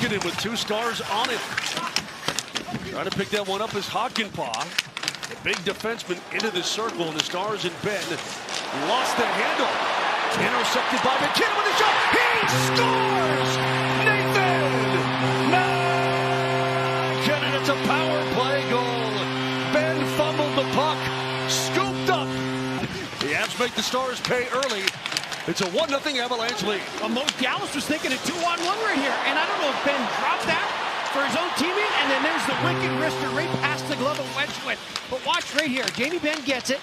Heiskanen with 2 stars on him. Trying to pick that one up is Hakanpää. The big defenseman into the circle, and the Stars and Ben lost the handle. Intercepted by MacKinnon with a shot. He scores! Nathan MacKinnon, it's a power play goal. Ben fumbled the puck, scooped up. The Avs make the Stars pay early. It's a 1-0 Avalanche lead. Well, Dallas was thinking a 2-on-1 right here, and I don't know if Ben dropped that for his own teammate, and then there's the wicked wrister right past the glove of Wedgwood. But watch right here, Jamie Benn gets it.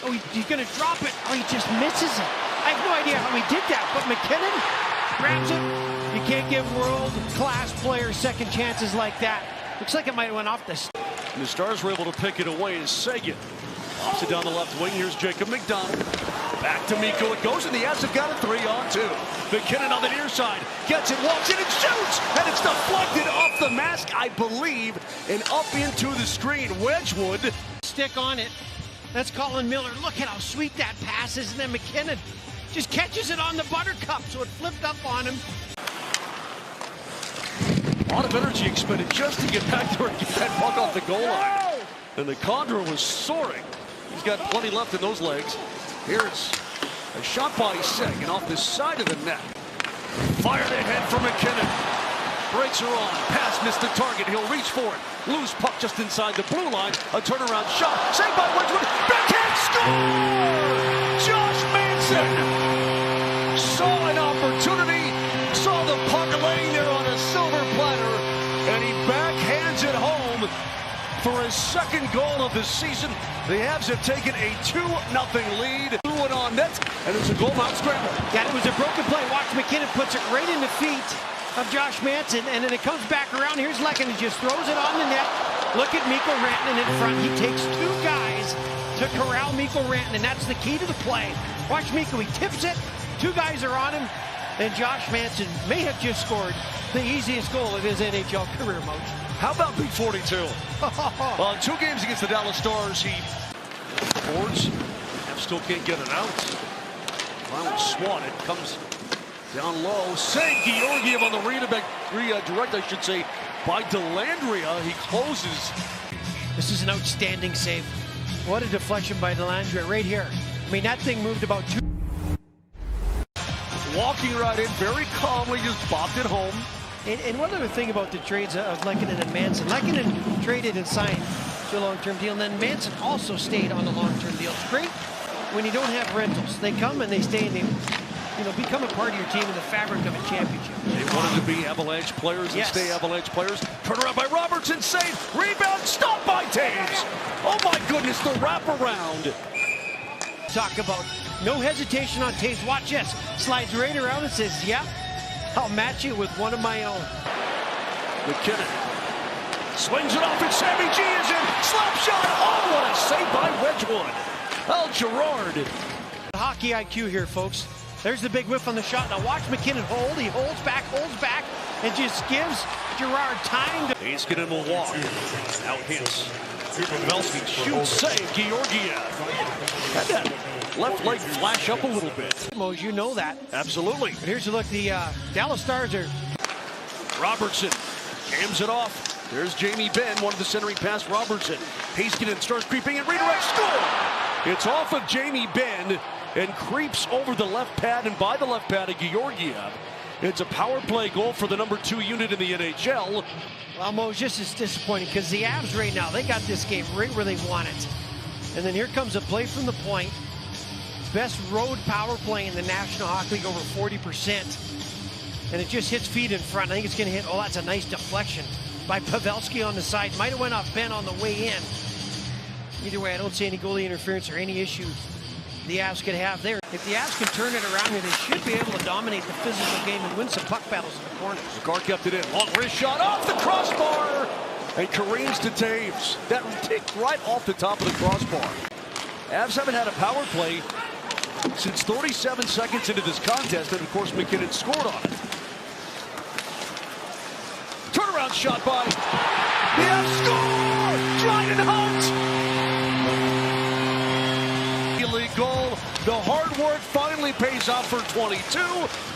Oh, he's gonna drop it. Oh, he just misses it. I have no idea how he did that, but MacKinnon grabs it. You can't give world-class players second chances like that. Looks like it might have went off the... And the Stars were able to pick it away as Seguin pops it down the left wing. Here's Jacob McDonald. Back to Mikko. It goes, and the Avs have got a 3-on-2. MacKinnon on the near side. Gets it, walks in, and shoots! And it's deflected off the mask, I believe, and up into the screen. Wedgwood. Stick on it. That's Colin Miller. Look at how sweet that pass is. And then MacKinnon just catches it on the buttercup, so it flipped up on him. A lot of energy expended just to get back there and get that puck off the goal line. And the Condor was soaring. He's got plenty left in those legs. Here's a shot by Seguin off the side of the net. Fired ahead for MacKinnon. Breaks her on. Pass missed the target. He'll reach for it. Loose puck just inside the blue line. A turnaround shot. Saved by Wedgwood. Backhand score! Josh Manson saw an opportunity. Saw the puck laying there on a silver platter. And he backhands it home for his second goal of the season. The Avs have taken a 2-0 lead. Threw it on net, and it's a goal mount scramble. Yeah, it was a broken play. Watch MacKinnon puts it right in the feet of Josh Manson, and then it comes back around. Here's Lehkonen, he just throws it on the net. Look at Mikko Rantanen in front. He takes 2 guys to corral Mikko Rantanen, and that's the key to the play. Watch Mikko, he tips it. 2 guys are on him, and Josh Manson may have just scored the easiest goal of his NHL career, Moj. How about Big 42? Well, in 2 games against the Dallas Stars, he boards. Still can't get it out. Finally swatted. Comes down low. Save Georgiev on the redirect, I should say, by Dellandrea. He closes. This is an outstanding save. What a deflection by Dellandrea right here. I mean, that thing moved about 2. Walking right in, very calmly, just bopped it home. And one other thing about the trades of Lehkonen and Manson. Lehkonen traded and signed to a long-term deal, and then Manson also stayed on a long-term deal. It's great when you don't have rentals. They come and they stay and they become a part of your team in the fabric of a championship. They wanted to be Avalanche players and stay Avalanche players. Turn around by Robertson, save, rebound, stopped by Taves. Oh my goodness, the wraparound. Talk about no hesitation on Taves. Watch this. Slides right around and says, yep, I'll match you with one of my own. MacKinnon swings it off, and Sammy G is in. Slap shot. Oh, what a save by Wedgwood. Al Gerard. Hockey IQ here, folks. There's the big whiff on the shot. Now watch MacKinnon hold. He holds back, and just gives Gerard time to... Heiskanen will walk. Now hits. Pavelski shoots, save, Georgiev. Had that left leg flash up a little bit. Moj, you know that. Absolutely. But here's a look. The Dallas Stars are... Robertson jams it off. There's Jamie Benn, one of the centering past Robertson. Heiskanen starts creeping and redirect, score! It's off of Jamie Benn and creeps over the left pad and by the left pad of Georgiev. It's a power play goal for the number 2 unit in the NHL. Well, Moj, just as disappointing because the Avs right now, they got this game right where they want it. And then here comes a play from the point. Best road power play in the National Hockey League, over 40%. And it just hits feet in front. I think it's going to hit, oh, that's a nice deflection by Pavelski on the side. Might have went off Ben on the way in. Either way, I don't see any goalie interference or any issue the Avs could have there. If the Avs can turn it around here, they should be able to dominate the physical game and win some puck battles in the corners. McCarr kept it in. Long wrist shot off the crossbar and careens to Taves. That ticked right off the top of the crossbar. Avs haven't had a power play since 37 seconds into this contest, and of course MacKinnon scored on it. Turnaround shot by the Avs score! Dryden Hunt! League goal. The hard work finally finally pays off for 22.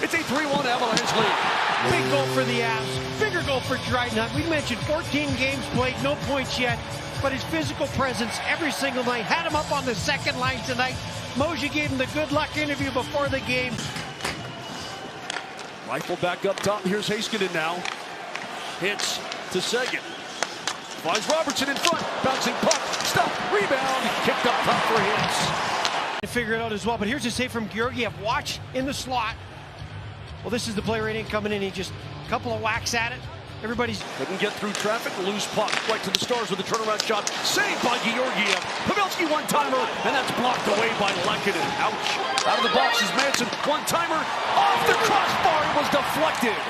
It's a 3-1 Avalanche lead. Big goal for the Avs. Bigger goal for Dryden. We mentioned 14 games played, no points yet, but his physical presence every single night had him up on the second line tonight. Mosier gave him the good luck interview before the game. Rifle back up top. Here's Heiskanen now. Hits to Seguin. Finds Robertson in front. Bouncing puck. Stop. Rebound. Kicked up top for Hintz. To figure it out as well. But here's a save from Georgiev. Watch in the slot. Well, this is the play right in coming in. He just a couple of whacks at it. Everybody's couldn't get through traffic. Loose puck right to the Stars with a turnaround shot. Saved by Georgiev. Pavelski one-timer, and that's blocked away by Lehkonen. Ouch. Out of the box is Manson. One-timer off the crossbar. It was deflected.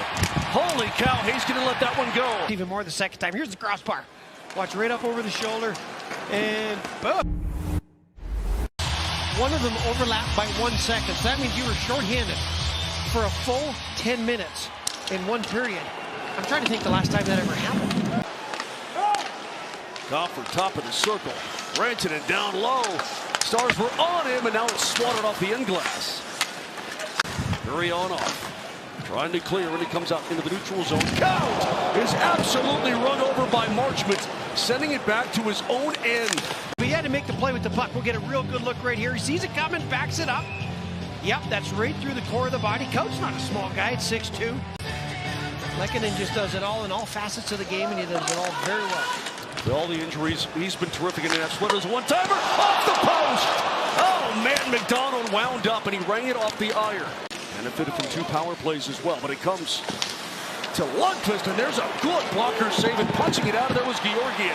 Holy cow. Heiskanen let that one go. Even more the second time. Here's the crossbar. Watch right up over the shoulder. And boom. One of them overlapped by 1 second. So that means you were shorthanded for a full 10 minutes in one period. I'm trying to think the last time that ever happened. Coffer, top of the circle. Rantanen down low. Stars were on him, and now it's swatted off the end glass. Murray on off. Trying to clear when he comes out into the neutral zone. Count is absolutely run over by Marchment, sending it back to his own end. But he had to make the play with the puck. We'll get a real good look right here. He sees it coming, backs it up. Yep, that's right through the core of the body. Coach's not a small guy, it's 6'2". Lehkonen just does it all in all facets of the game, and he does it all very well. With all the injuries, he's been terrific in that. Sweater's one-timer off the post. Oh, man, McDonald wound up, and he rang it off the iron. Benefited from 2 power plays as well, but it comes to Lundqvist, and there's a good blocker save, and punching it out of there was Georgiev.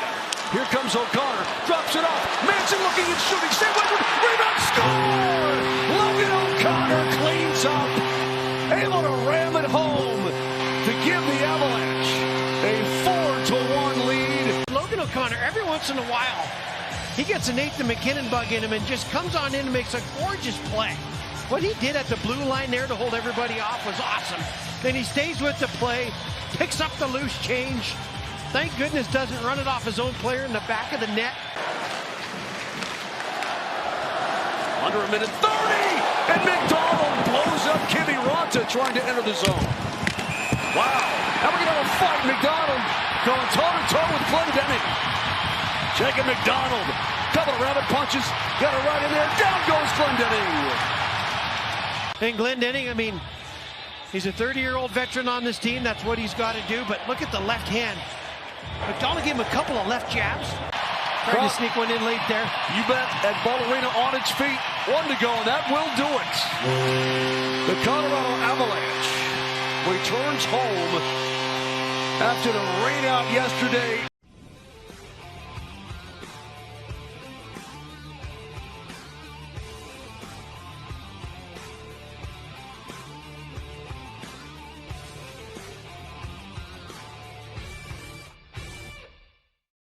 Here comes O'Connor, drops it off. Manson looking and shooting. Save Wedgwood, rebound, score! Logan O'Connor cleans up, able to ram it home to give the Avalanche a 4-1 lead. Logan O'Connor, every once in a while, he gets a Nathan McKinnon bug in him and just comes on in and makes a gorgeous play. What he did at the blue line there to hold everybody off was awesome. Then he stays with the play, picks up the loose change. Thank goodness doesn't run it off his own player in the back of the net. Under a minute 30, and McDonald blows up Kimmy Ranta trying to enter the zone. Wow, now we're going to have a fight. McDonald going toe-to-toe with Glendening. Checking McDonald. Couple of rabbit punches. Got it right in there. Down goes Glendening. And Glendening, I mean, he's a 30-year-old veteran on this team. That's what he's got to do. But look at the left hand. McDonald gave him a couple of left jabs. Trying to sneak one in late there. You bet. And Ballerina on its feet. 1 to go, and that will do it. The Colorado Avalanche returns home after the rain out yesterday